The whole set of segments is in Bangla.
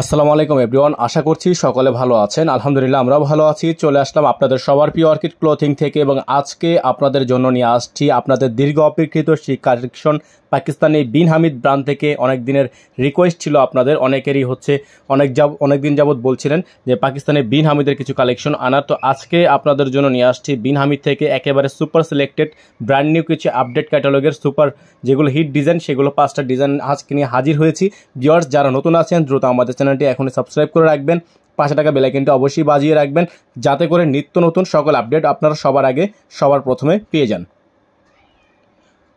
আসসালামু আলাইকুম এভরিওয়ান, আশা করছি সকলে ভালো আছেন। আলহামদুলিল্লাহ আমরাও ভালো আছি। চলে আসলাম আপনাদের সবার প্রিয় অর্কিড ক্লোথিং থেকে এবং আজকে আপনাদের জন্য নিয়ে আসছি আপনাদের দীর্ঘ অপেক্ষিত সেই কালেকশন পাকিস্তানি বিন হামিদ ব্র্যান্ড থেকে। অনেক দিনের রিকোয়েস্ট ছিল আপনাদের, অনেকেরই হচ্ছে অনেক দিন যাবত বলছিলেন যে পাকিস্তানি বিন হামিদের কিছু কালেকশন আনার। তো আজকে আপনাদের জন্য নিয়ে আসছি বিন হামিদ থেকে একেবারে সুপার সিলেক্টেড ব্র্যান্ড নিউ কিছু আপডেট ক্যাটালগের সুপার যেগুলো হিট ডিজাইন, সেগুলো 5টা ডিজাইন আজকে নিয়ে হাজির হয়েছি। ভিউয়ার্স যারা নতুন আছেন দ্রুত আমাদের চ্যানেলটি এখনই সাবস্ক্রাইব করে রাখবেন, পাশে টাকা বেল আইকনটি অবশ্যই বাজিয়ে রাখবেন যাতে করে নিত্য নতুন সকল আপডেট আপনারা সবার আগে সবার প্রথমে পেয়ে যান।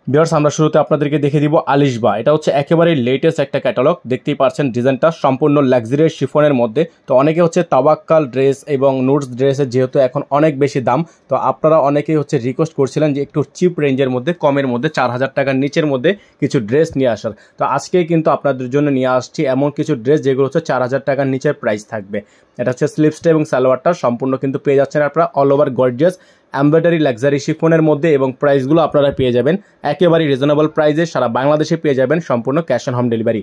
ভিউয়ার্স আমরা শুরুতে আপনাদেরকে দেখে দিব আলিশবা। এটা হচ্ছে একেবারে লেটেস্ট একটা ক্যাটালগ, দেখতেই পাচ্ছেন ডিজাইনটা সম্পূর্ণ লাক্সারিয়াস শিফনের মধ্যে। তো অনেকে হচ্ছে তাওয়াক্কাল ড্রেস এবং নুটস ড্রেসের যেহেতু এখন অনেক বেশি দাম, তো আপনারা অনেকেই হচ্ছে রিকোয়েস্ট করছিলেন যে একটু চিপ রেঞ্জের মধ্যে, কমের মধ্যে 4000 টাকার নিচের মধ্যে কিছু ড্রেস নিয়ে আসার। তো আজকে কিন্তু আপনাদের জন্য নিয়ে আসছি এমন কিছু ড্রেস যেগুলো হচ্ছে 4000 টাকার নিচের প্রাইস থাকবে। এটা হচ্ছে স্লিভসটা এবং সালোয়ারটা সম্পূর্ণ কিন্তু পেয়ে যাচ্ছেন আপনারা all over gorgeous embroidery luxury শিফনের মধ্যে এবং প্রাইসগুলো আপনারা পেয়ে যাবেন একেবারেই রিজনেবল প্রাইসে, সারা বাংলাদেশে পেয়ে যাবেন সম্পূর্ণ ক্যাশ অন হোম ডেলিভারি।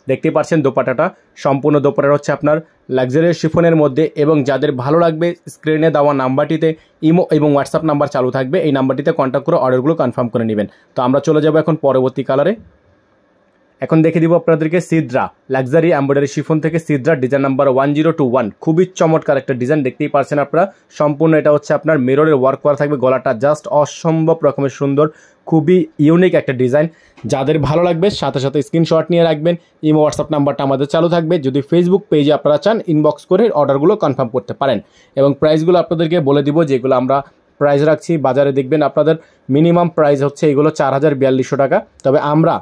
দেখতেই পাচ্ছেন দোপাটাটা, সম্পূর্ণ দোপাটা হচ্ছে আপনার লাক্সারি শিফনের মধ্যে। এবং যাদের ভালো লাগবে স্ক্রিনে দেওয়া নাম্বারটিতে ইমো এবং হোয়াটসঅ্যাপ নাম্বার চালু থাকবে, এই নাম্বারটিতে কন্ট্যাক্ট করে অর্ডারগুলো কনফার্ম করে নেবেন। তো আমরা চলে যাব এখন পরবর্তী কালারে। এখন দেখে দিব আপনাদেরকে সিদ্রা লাক্সারি এমব্রয়ডারি শিফন থেকে সিদ্রা ডিজাইন নাম্বার 1021। খুবই চমৎকার একটা ডিজাইন, দেখতেই পাচ্ছেন আপনারা। সম্পূর্ণ এটা হচ্ছে আপনার মিররের ওয়ার্ক করা থাকবে, গলাটা জাস্ট অসম্ভব রকমের সুন্দর, খুবই ইউনিক একটা ডিজাইন। যাদের ভালো লাগবে সাথে সাথে স্ক্রিনশট নিয়ে রাখবেন, ইমো হোয়াটসঅ্যাপ নাম্বারটা আমাদের চালু থাকবে। যদি ফেসবুক পেজে আপনারা চান ইনবক্স করে অর্ডারগুলো কনফার্ম করতে পারেন। এবং প্রাইসগুলো আপনাদেরকে বলে দিব, যেগুলো আমরা প্রাইস রাখছি বাজারে দেখবেন আপনাদের মিনিমাম প্রাইস হচ্ছে এগুলো 4200 টাকা। তবে আমরা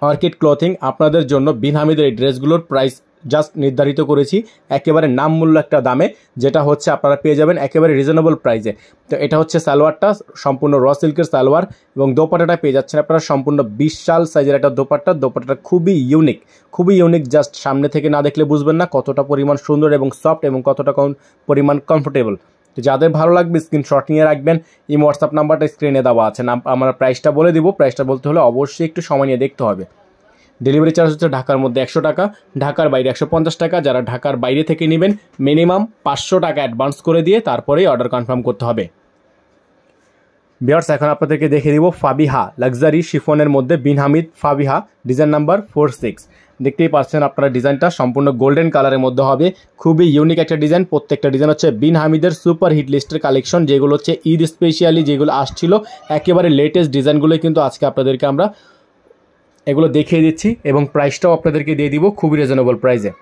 অর্কিড ক্লথিং আপনাদের জন্য বিন হামিদের এই ড্রেসগুলোর প্রাইস জাস্ট নির্ধারিত করেছি একেবারে নাম মূল্য একটা দামে, যেটা হচ্ছে আপনারা পেয়ে যাবেন একেবারে রিজনেবল প্রাইসে। তো এটা হচ্ছে সালোয়ারটা, সম্পূর্ণ র সিল্কের সালোয়ার এবং দোপাট্টাটা পেয়ে যাচ্ছেন আপনারা সম্পূর্ণ বিশাল সাইজের একটা দোপাট্টাটা খুবই ইউনিক। জাস্ট সামনে থেকে না দেখলে বুঝবেন না কতটা পরিমাণ সুন্দর এবং সফট এবং কতটা পরিমাণ কমফোর্টেবল। তো যাদের ভালো লাগবে স্ক্রিনশট নিয়ে রাখবেন, এই হোয়াটসঅ্যাপ নাম্বারটা স্ক্রিনে দেওয়া আছে। আমরা প্রাইসটা বলে দিব, প্রাইসটা বলতে হলে অবশ্যই একটু সময় নিয়ে দেখতে হবে। ডেলিভারি চার্জ হচ্ছে ঢাকার মধ্যে 100 টাকা, ঢাকার বাইরে 150 টাকা। যারা ঢাকার বাইরে থেকে নেবেন মিনিমাম 500 টাকা অ্যাডভান্স করে দিয়ে তারপরেই অর্ডার কনফার্ম করতে হবে। ভিউয়ার্স এখন আপনাদেরকে দেখে দিব ফাবিহা লাক্সারি শিফনের মধ্যে বিন হামিদ ফাবিহা ডিজাইন নাম্বার 46। দেখতেই পাচ্ছেন আপনারা ডিজাইনটা সম্পূর্ণ গোল্ডেন কালারের মধ্যে হবে, খুবই ইউনিক একটা ডিজাইন। প্রত্যেকটা ডিজাইন হচ্ছে বিন হামিদের সুপার হিট লিস্টের কালেকশন, যেগুলো হচ্ছে ঈদ স্পেশালি যেগুলো আসছিল একেবারে লেটেস্ট ডিজাইনগুলোই কিন্তু আজকে আপনাদেরকে আমরা এগুলো দেখিয়ে দিচ্ছি এবং প্রাইসটাও আপনাদেরকে দিয়ে দিব খুবই রিজনেবল প্রাইসে।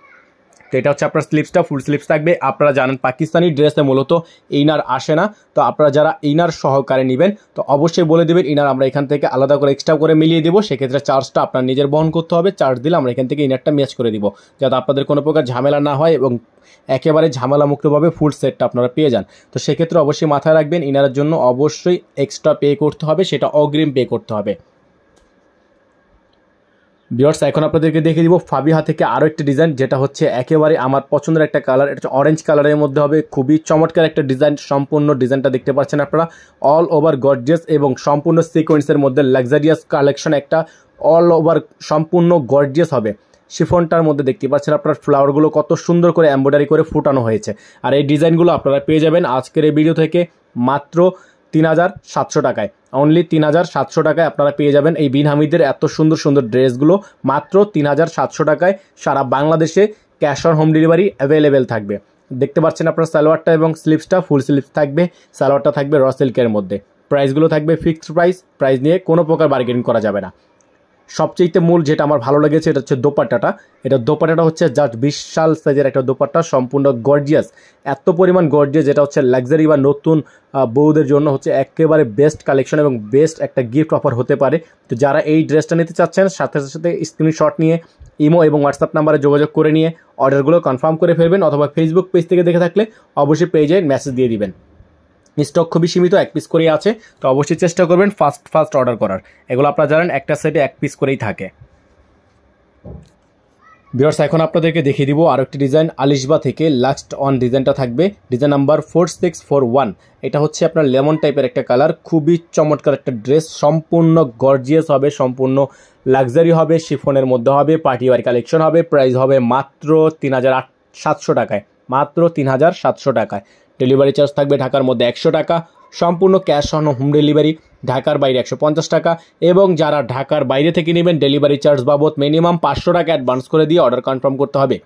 তো এটা হচ্ছে আপনার স্লিপসটা ফুল স্লিপস থাকবে। আপনারা জানেন পাকিস্তানি ড্রেসে মূলত ইনার আসে না, তো আপনারা যারা ইনার সহকারে নেবেন তো অবশ্যই বলে দেবেন ইনার আমরা এখান থেকে আলাদা করে এক্সট্রা করে মিলিয়ে দেবো। সেক্ষেত্রে চার্জটা আপনার নিজের বহন করতে হবে, চার্জ দিলে আমরা এখান থেকে ইনারটা ম্যাচ করে দিব যাতে আপনাদের কোনো প্রকার ঝামেলা না হয় এবং একেবারে ঝামেলামুক্তভাবে ফুল সেটটা আপনারা পেয়ে যান। তো সেক্ষেত্রে অবশ্যই মাথায় রাখবেন ইনারের জন্য অবশ্যই এক্সট্রা পে করতে হবে, সেটা অগ্রিম পে করতে হবে। ভিউয়ার্স এখন আপনাদেরকে দেখে দিব ফাবিহা থেকে আরও একটি ডিজাইন, যেটা হচ্ছে একেবারে আমার পছন্দের একটা কালার। এটা হচ্ছে অরেঞ্জ কালারের মধ্যে হবে, খুবই চমৎকার একটা ডিজাইন। সম্পূর্ণ ডিজাইনটা দেখতে পাচ্ছেন আপনারা অল ওভার গর্জিয়াস এবং সম্পূর্ণ সিকোয়েন্সের মধ্যে লাক্সারিয়াস কালেকশন, একটা অল ওভার সম্পূর্ণ গর্জিয়াস হবে। শিফনটার মধ্যে দেখতে পাচ্ছেন আপনার ফ্লাওয়ারগুলো কত সুন্দর করে এমব্রয়ডারি করে ফুটানো হয়েছে। আর এই ডিজাইনগুলো আপনারা পেয়ে যাবেন আজকের এই ভিডিও থেকে মাত্র 3700 টাকায়, অনলি 3700 টাকায় আপনারা পেয়ে যাবেন এই বিন হামিদের এত সুন্দর সুন্দর ড্রেসগুলো মাত্র 3700 টাকায়। সারা বাংলাদেশে cash on home delivery available থাকবে। দেখতে পাচ্ছেন আপনার সালোয়ারটা এবং স্লিভসটা ফুল স্লিভস থাকবে, সালোয়ারটা থাকবে র সিল্কের মধ্যে। প্রাইসগুলো থাকবে ফিক্সড প্রাইস নিয়ে কোনো প্রকার বার্গেনিং করা যাবে না। সবচেয়ে মূল যেটা আমার ভালো লেগেছে এটা হচ্ছে দোপাট্টাটা। এটা দোপাট্টাটা হচ্ছে জাস্ট বিশাল সাইজের একটা দোপাট্টা, সম্পূর্ণ গর্জিয়াস, এত পরিমাণ গর্জিয়াস, যেটা হচ্ছে লাক্সারি বা নতুন বউদের জন্য হচ্ছে একেবারে বেস্ট কালেকশন এবং বেস্ট একটা গিফট অফার হতে পারে। তো যারা এই ড্রেসটা নিতে চাচ্ছেন সাথে সাথে স্ক্রিনশট নিয়ে ইমো এবং হোয়াটসঅ্যাপ নাম্বারে যোগাযোগ করে নিয়ে অর্ডারগুলো কনফার্ম করে ফেলবেন, অথবা ফেসবুক পেজ থেকে দেখে থাকলে অবশ্যই পেজে মেসেজ দিয়ে দিবেন। স্টক খুবই সীমিত, 1 পিস করেই আছে, তো অবশ্যই চেষ্টা করবেন ফার্স্ট অর্ডার করার। এগুলো আপনারা জানেন একটা সেটে 1 পিস করেই থাকে। ভিউয়ার্স এখন আপনাদেরকে দেখিয়ে দিব আরও একটি ডিজাইন আলিশবা থেকে। লাস্ট অন ডিজাইনটা থাকবে ডিজাইন নাম্বার 4641। এটা হচ্ছে আপনার লেমন টাইপের একটা কালার, খুবই চমৎকার একটা ড্রেস, সম্পূর্ণ গর্জিয়াস হবে, সম্পূর্ণ লাক্সারি হবে, শিফনের মধ্যে হবে, পার্টি ওয়্যার কালেকশন হবে। প্রাইস হবে মাত্র 3700 টাকায়, মাত্র 3700 টাকায়। ডেলিভারি চার্জ থাকবে ঢাকার মধ্যে 100 টাকা, সম্পূর্ণ ক্যাশ অন হোম ডেলিভারি। ঢাকার বাইরে 150 টাকা, এবং যারা ঢাকার বাইরে থেকে নেবেন ডেলিভারি চার্জ বাবদ মিনিমাম 500 টাকা অ্যাডভান্স করে দিয়ে অর্ডার কনফার্ম করতে হবে।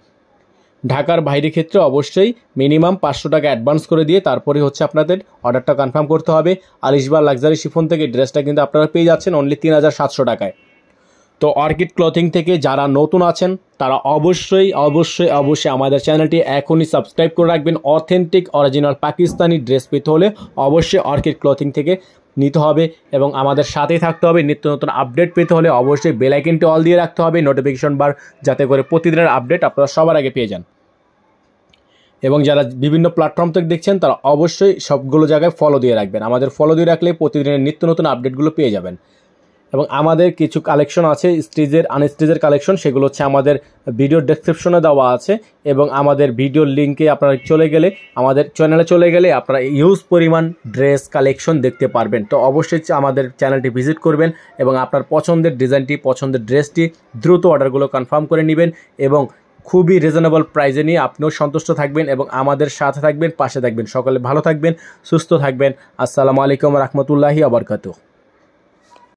ঢাকার বাইরের ক্ষেত্রে অবশ্যই মিনিমাম 500 টাকা অ্যাডভান্স করে দিয়ে তারপরে হচ্ছে আপনাদের অর্ডারটা কনফার্ম করতে হবে। আলিশবার লাক্সারি শিফন থেকে ড্রেসটা কিন্তু আপনারা পেয়ে যাচ্ছেন অনলি 3700 টাকায়। তো অর্কিড ক্লথিং থেকে যারা নতুন আছেন তারা অবশ্যই অবশ্যই অবশ্যই আমাদের চ্যানেলটি এখনই সাবস্ক্রাইব করে রাখবেন। অথেন্টিক অরিজিনাল পাকিস্তানি ড্রেস পেতে হলে অবশ্যই অর্কিড ক্লথিং থেকে নিতে হবে এবং আমাদের সাথেই থাকতে হবে। নিত্য নতুন আপডেট পেতে হলে অবশ্যই বেল আইকনটি অল দিয়ে রাখতে হবে, নোটিফিকেশন বার, যাতে করে প্রতিদিনের আপডেট আপনারা সবার আগে পেয়ে যান। এবং যারা বিভিন্ন প্ল্যাটফর্ম থেকে দেখছেন তারা অবশ্যই সবগুলো জায়গায় ফলো দিয়ে রাখবেন। আমাদের ফলো দিয়ে রাখলে প্রতিদিনের নিত্য নতুন আপডেটগুলো পেয়ে যাবেন। এবং আমাদের কিছু কালেকশন আছে স্টিচের, আনস্টিচের কালেকশন, সেগুলো হচ্ছে আমাদের ভিডিও ডেসক্রিপশনে দেওয়া আছে। এবং আমাদের ভিডিওর লিঙ্কে আপনারা চলে গেলে, আমাদের চ্যানেলে চলে গেলে আপনারা হিউজ পরিমাণ ড্রেস কালেকশন দেখতে পারবেন। তো অবশ্যই আমাদের চ্যানেলটি ভিজিট করবেন এবং আপনার পছন্দের ডিজাইনটি, পছন্দের ড্রেসটি দ্রুত অর্ডারগুলো কনফার্ম করে নেবেন এবং খুবই রিজনেবল প্রাইসে নিয়ে আপনিও সন্তুষ্ট থাকবেন এবং আমাদের সাথে থাকবেন, পাশে থাকবেন। সকলে ভালো থাকবেন, সুস্থ থাকবেন। আসসালামু আলাইকুম রহমতুল্লাহি ওয়া বারাকাতুহু।